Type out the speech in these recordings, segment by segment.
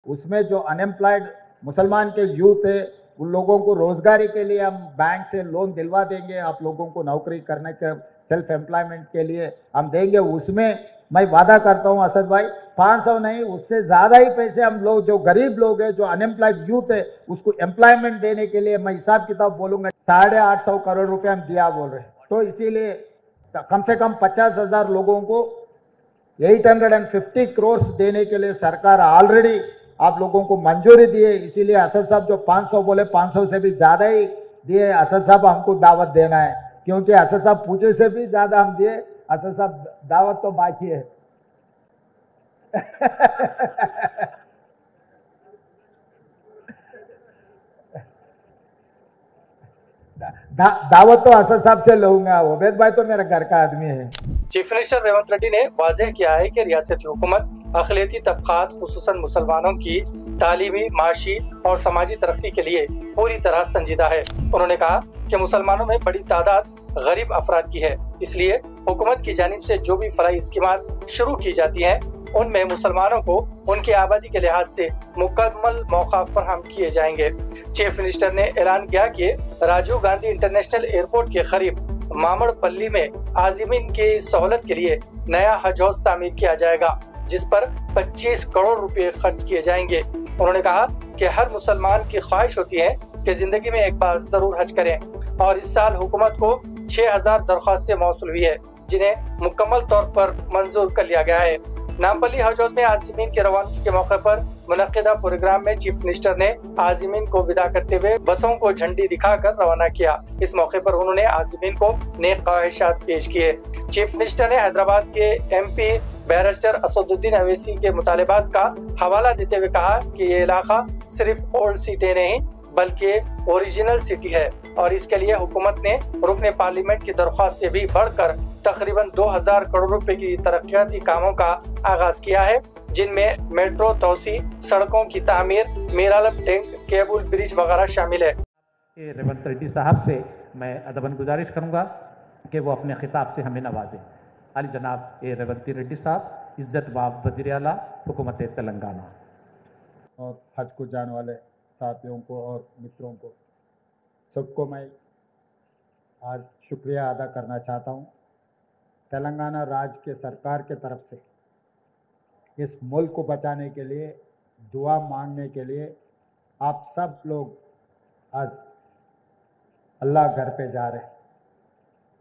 उसमें जो अनएम्प्लॉयड मुसलमान के यूथ है उन लोगों को रोजगारी के लिए हम बैंक से लोन दिलवा देंगे, आप लोगों को नौकरी करने के सेल्फ एम्प्लॉयमेंट के लिए हम देंगे। उसमें मैं वादा करता हूं असद भाई, 500 नहीं उससे ज्यादा ही पैसे हम लोग जो गरीब लोग हैं, जो अनएम्प्लॉयड यूथ है, उसको एम्प्लॉयमेंट देने के लिए मैं हिसाब किताब बोलूंगा 850 करोड़ रुपए हम दिया बोल रहे हैं। तो इसीलिए कम से कम 50,000 लोगों को 850 करोड़ देने के लिए सरकार ऑलरेडी आप लोगों को मंजूरी दी है। इसीलिए असद साहब जो 500 बोले 500 से भी ज्यादा ही दिए। असद साहब हमको दावत देना है, क्योंकि असद साहब पूछे से भी ज्यादा हम दिए। असद साहब दावत तो बाकी है। दावत तो असद साहब से लूंगा, उबैद भाई तो मेरा घर का आदमी है। चीफ मिनिस्टर रेवंत रेड्डी ने वाज़ेह किया है कि रियासती हुकूमत अक़लियती तबक़ात खुसूसन मुसलमानों की तालीमी, माशी और समाजी तरक्की के लिए पूरी तरह संजीदा है। उन्होंने कहा कि मुसलमानों में बड़ी तादाद गरीब अफराद की है, इसलिए हुकूमत की जानिब से जो भी फलाही स्कीमात शुरू की जाती हैं उनमें मुसलमानों को उनकी आबादी के लिहाज से मुकम्मल मौका फराहम किए जाएंगे। चीफ मिनिस्टर ने ऐलान किया कि राजीव गांधी इंटरनेशनल एयरपोर्ट के करीब मामड़पल्ली में आज़मीन की सहूलत के लिए नया हज हाउस तामीर किया जाएगा, जिस पर 25 करोड़ रुपए खर्च किए जाएंगे। उन्होंने कहा कि हर मुसलमान की ख्वाहिश होती है कि जिंदगी में एक बार जरूर हज करें, और इस साल हुकूमत को 6000 दरख्वास्तें मौसूल हुई है, जिन्हें मुकम्मल तौर पर मंजूर कर लिया गया है। नामपल्ली हज हाउस में आज़मीन की रवानगी के मौके पर मुनक्किदा प्रोग्राम में चीफ मिनिस्टर ने आज़मीन को विदा करते हुए बसों को झंडी दिखाकर रवाना किया। इस मौके पर उन्होंने आज़मीन को नेक ख्वाहिशात पेश किए। चीफ मिनिस्टर ने हैदराबाद के MP बैरिस्टर असदुद्दीन अवैसी के मुतालिबात का हवाला देते हुए कहा कि ये इलाका सिर्फ ओल्ड सिटी नहीं बल्कि ओरिजिनल सिटी है, और इसके लिए हुकूमत ने रुकने पार्लियामेंट की दरख्वास्त से भी बढ़कर तकरीबन 2000 करोड़ रुपए की तरक्याती कामों का आगाज किया है, जिनमें मेट्रो तोसी, सड़कों की तामीर, मीरालम टैंक, केबल ब्रिज वगैरह शामिल है। रेवंत रेड्डी साहब से मैं अदबन गुजारिश करूंगा कि वो अपने खिताब से हमें नवाजें। अली जनाब रेवंत रेड्डी साहब, इज्जत बाब वज़ीर आला हुकूमत तेलंगाना। और हज को जाने वाले साथियों को और मित्रों को सबको मैं आज शुक्रिया अदा करना चाहता हूँ। तेलंगाना राज्य के सरकार के तरफ से इस मुल्क को बचाने के लिए, दुआ मांगने के लिए आप सब लोग आज अल्लाह घर पे जा रहे हैं।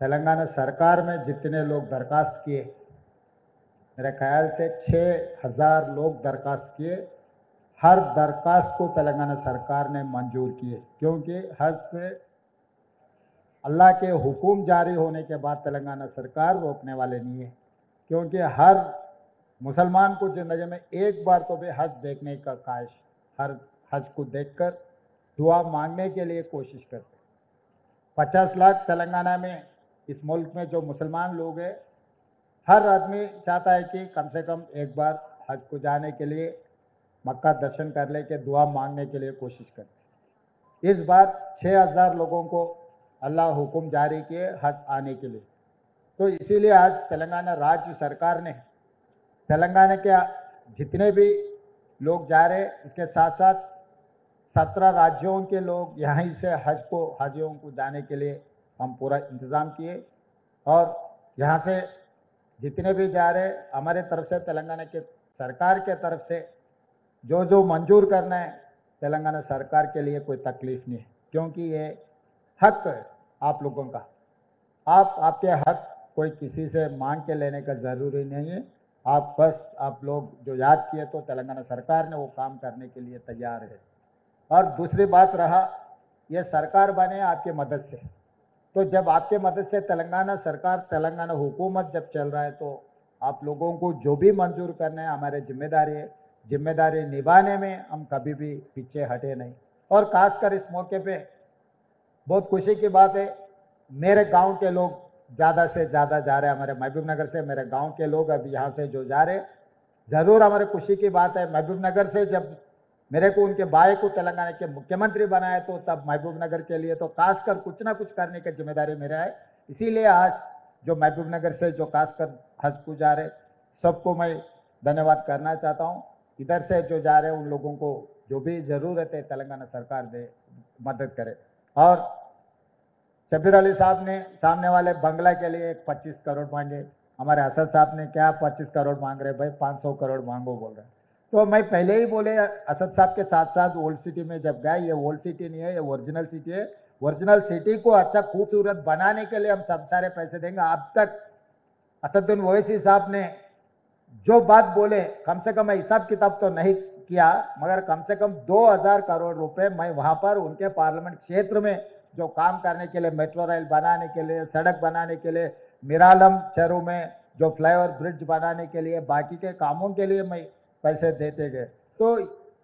तेलंगाना सरकार में जितने लोग दरखास्त किए, मेरे ख्याल से 6000 लोग दरखास्त किए, हर दरखास्त को तेलंगाना सरकार ने मंजूर किए, क्योंकि हज से अल्लाह के हुक्म जारी होने के बाद तेलंगाना सरकार रोकने वाले नहीं है, क्योंकि हर मुसलमान को ज़िंदगी में एक बार तो भी हज देखने का ख्वाहिश, हर हज को देखकर दुआ मांगने के लिए कोशिश करते। 50 लाख तेलंगाना में, इस मुल्क में जो मुसलमान लोग हैं, हर आदमी चाहता है कि कम से कम एक बार हज को जाने के लिए, मक्का दर्शन कर ले के दुआ मांगने के लिए कोशिश करते। इस बार 6000 लोगों को अल्लाह हुक्म जारी किए हज आने के लिए। तो इसीलिए आज तेलंगाना राज्य सरकार ने तेलंगाना के जितने भी लोग जा रहे, उसके साथ साथ 17 राज्यों के लोग यहीं से हाजियों को जाने के लिए हम पूरा इंतज़ाम किए, और यहाँ से जितने भी जा रहे हमारे तरफ से, तेलंगाना के सरकार के तरफ से जो जो मंजूर करना है, तेलंगाना सरकार के लिए कोई तकलीफ नहीं है, क्योंकि ये हक है आप लोगों का। आपके हक कोई किसी से मांग के लेने का ज़रूरी नहीं है। आप लोग जो याद किए तो तेलंगाना सरकार ने वो काम करने के लिए तैयार है। और दूसरी बात रहा, ये सरकार बने आपके मदद से, तो जब आपके मदद से तेलंगाना सरकार, तेलंगाना हुकूमत जब चल रहा है, तो आप लोगों को जो भी मंजूर करना है हमारे जिम्मेदारी है। जिम्मेदारी निभाने में हम कभी भी पीछे हटे नहीं। और खासकर इस मौके पे बहुत खुशी की बात है, मेरे गांव के लोग ज़्यादा से ज़्यादा जा रहे हैं। हमारे महबूब नगर से मेरे गांव के लोग अभी यहाँ से जो जा रहे, ज़रूर हमारे खुशी की बात है। महबूब नगर से जब मेरे को उनके भाई को तेलंगाना के मुख्यमंत्री बनाया, तो तब महबूब नगर के लिए तो खासकर कुछ ना कुछ करने की जिम्मेदारी मेरा है। इसीलिए आज जो महबूब नगर से जो खासकर हज को जा रहे, सबको मैं धन्यवाद करना चाहता हूँ। इधर से जो जा रहे हैं उन लोगों को जो भी ज़रूरत है तेलंगाना सरकार दे, मदद करे। और शबीर अली साहब ने सामने वाले बंगला के लिए 25 करोड़ मांगे, हमारे असद साहब ने क्या 25 करोड़ मांग रहे भाई, 500 करोड़ मांगो बोल रहे हैं। तो मैं पहले ही बोले असद साहब के साथ साथ ओल्ड सिटी में जब गए, ये ओल्ड सिटी नहीं है, ये ओरिजिनल सिटी है। ओरिजिनल सिटी को अच्छा खूबसूरत बनाने के लिए हम सब सारे पैसे देंगे। अब तक असदुद्दीन ओवैसी साहब ने जो बात बोले, कम से कम हिसाब किताब तो नहीं किया, मगर कम से कम 2000 करोड़ रुपए मैं वहां पर उनके पार्लियामेंट क्षेत्र में जो काम करने के लिए, मेट्रो रेल बनाने के लिए, सड़क बनाने के लिए, मिरालम चरू में जो फ्लाईओवर ब्रिज बनाने के लिए, बाकी के कामों के लिए मैं पैसे देते गए। तो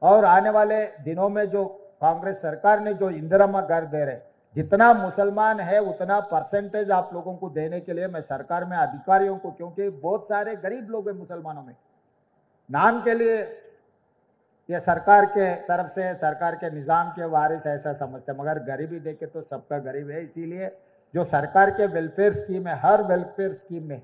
और आने वाले दिनों में जो कांग्रेस सरकार ने जो इंदिरा घर दे रहे, जितना मुसलमान है उतना परसेंटेज आप लोगों को देने के लिए मैं सरकार में अधिकारियों को, क्योंकि बहुत सारे गरीब लोग हैं मुसलमानों में, नाम के लिए ये सरकार के तरफ से, सरकार के निज़ाम के वारिस ऐसा समझते हैं, मगर गरीबी देखे तो सबका गरीब है। इसीलिए जो सरकार के वेलफेयर स्कीम है, हर वेलफेयर स्कीम में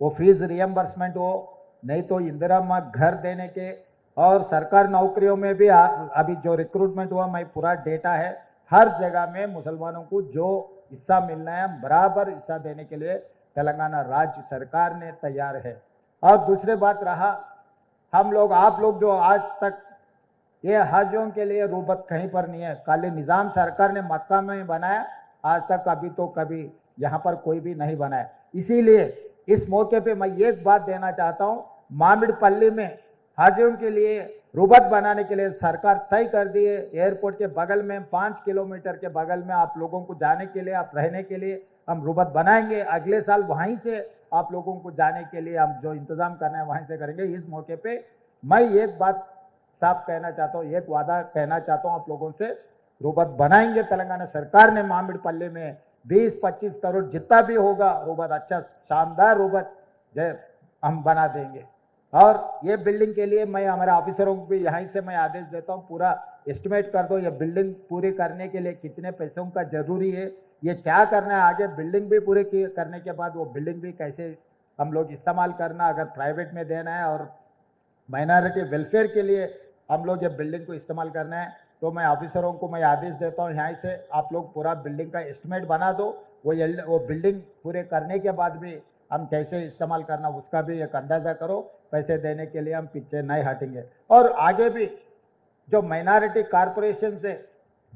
वो फीस रियम्बर्समेंट हो, नहीं तो इंदिरा घर देने के, और सरकार नौकरियों में भी अभी जो रिक्रूटमेंट हुआ, मैं पूरा डेटा है, हर जगह में मुसलमानों को जो हिस्सा मिलना है बराबर हिस्सा देने के लिए तेलंगाना राज्य सरकार ने तैयार है। और दूसरी बात रहा, हम लोग, आप लोग जो आज तक ये हजों के लिए रूबत कहीं पर नहीं है, खाली निज़ाम सरकार ने मक्का में बनाया, आज तक अभी तो कभी यहाँ पर कोई भी नहीं बनाया। इसीलिए इस मौके पे मैं एक बात देना चाहता हूँ, मामिड़पल्ली में हाजियों के लिए रूबत बनाने के लिए सरकार तय कर दी है। एयरपोर्ट के बगल में 5 किलोमीटर के बगल में आप लोगों को जाने के लिए, आप रहने के लिए हम रूबत बनाएंगे। अगले साल वहीं से आप लोगों को जाने के लिए हम जो इंतजाम करना है वहीं से करेंगे। इस मौके पे मैं एक बात साफ कहना चाहता हूँ, एक वादा कहना चाहता हूँ आप लोगों से, रूबत बनाएंगे। तेलंगाना सरकार ने मामिड़पल्ली में 20-25 करोड़ जितना भी होगा रूबत, अच्छा शानदार रूबत हम बना देंगे। और ये बिल्डिंग के लिए मैं हमारे ऑफिसरों को भी यहीं से मैं आदेश देता हूँ, पूरा एस्टिमेट कर दो, ये बिल्डिंग पूरी करने के लिए कितने पैसों का जरूरी है, ये क्या करना है आगे, बिल्डिंग भी पूरी करने के बाद वो बिल्डिंग भी कैसे हम लोग इस्तेमाल करना, अगर प्राइवेट में देना है और माइनॉरिटी वेलफेयर के लिए हम लोग ये बिल्डिंग को इस्तेमाल करना है, तो मैं ऑफिसरों को मैं आदेश देता हूँ यहाँ से आप लोग पूरा बिल्डिंग का एस्टिमेट बना दो। वो बिल्डिंग पूरे करने के बाद भी हम कैसे इस्तेमाल करना उसका भी एक अंदाजा करो। पैसे देने के लिए हम पीछे नहीं हटेंगे। और आगे भी जो माइनॉरिटी कॉरपोरेशन से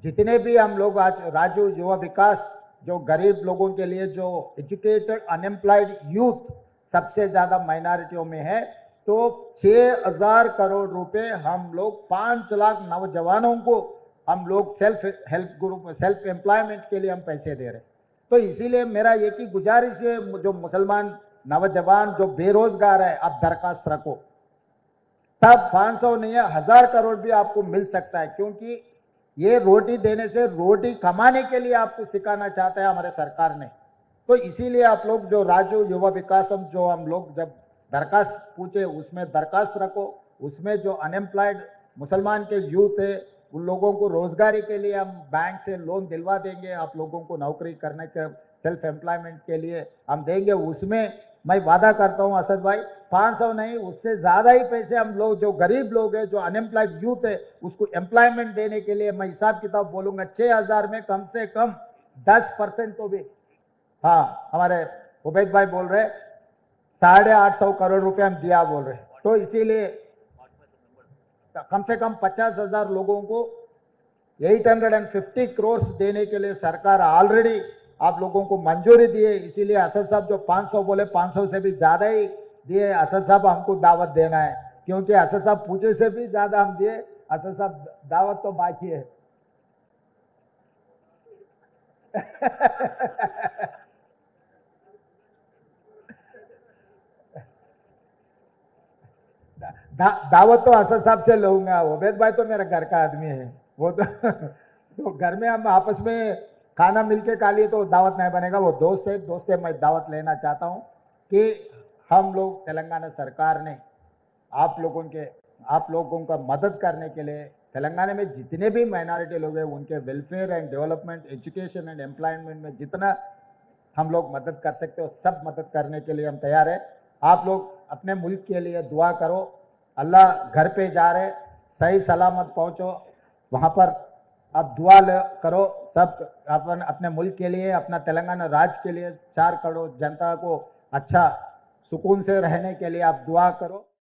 जितने भी हम लोग आज राज्य युवा विकास, जो गरीब लोगों के लिए जो एजुकेटेड अनएम्प्लॉयड यूथ सबसे ज्यादा माइनॉरिटियों में है, तो 6000 करोड़ रुपए हम लोग 5 लाख नौजवानों को हम लोग self help group, self employment के लिए हम पैसे दे रहे हैं। तो इसीलिए मेरा एक ही गुजारिश है, जो मुसलमान नौजवान जो बेरोजगार है, आप दरखास्त रखो, तब 500 नहीं है 1000 करोड़ भी आपको मिल सकता है, क्योंकि ये रोटी देने से रोटी कमाने के लिए आपको सिखाना चाहता है हमारे सरकार ने। तो इसीलिए आप लोग जो राज्य युवा विकास जो हम लोग जब दरखास्त पूछे उसमें दरखास्त रखो, उसमें जो अनएम्प्लॉयड मुसलमान के यूथ है उन लोगों को रोजगारी के लिए हम बैंक से लोन दिलवा देंगे, आप लोगों को नौकरी करने के सेल्फ एम्प्लॉयमेंट के लिए हम देंगे। उसमें मैं वादा करता हूं असद भाई, 500 नहीं उससे ज्यादा ही पैसे हम लोग जो गरीब लोग हैं, जो अनएम्प्लॉयड यूथ है, उसको एम्प्लॉयमेंट देने के लिए मैं हिसाब किताब बोलूंगा 6000 में कम से कम 10% तो भी, हाँ हमारे उबैद भाई बोल रहे 850 करोड़ रुपए हम दिया बोल रहे, तो इसीलिए कम से कम 50,000 लोगों को 850 करोड़ देने के लिए सरकार ऑलरेडी आप लोगों को मंजूरी दी है। इसीलिए असद साहब जो 500 बोले 500 से भी ज्यादा ही दिए। असद साहब हमको दावत देना है, क्योंकि असद साहब पूछे से भी ज्यादा हम दिए, असद साहब दावत तो बाकी है। दावत तो असद साहब से लूंगा, उबैद भाई तो मेरा घर का आदमी है, वो तो घर में हम आपस में खाना मिलके खा लिए तो दावत नहीं बनेगा, वो दोस्त है, दोस्त से मैं दावत लेना चाहता हूं कि हम लोग तेलंगाना सरकार ने आप लोगों का मदद करने के लिए तेलंगाना में जितने भी माइनॉरिटी लोग हैं उनके welfare and development, education and employment में जितना हम लोग मदद कर सकते हो सब मदद करने के लिए हम तैयार है। आप लोग अपने मुल्क के लिए दुआ करो, अल्लाह घर पे जा रहे, सही सलामत पहुंचो, वहां पर अब दुआ करो सब अपन अपने मुल्क के लिए, अपना तेलंगाना राज्य के लिए, 4 करोड़ जनता को अच्छा सुकून से रहने के लिए आप दुआ करो।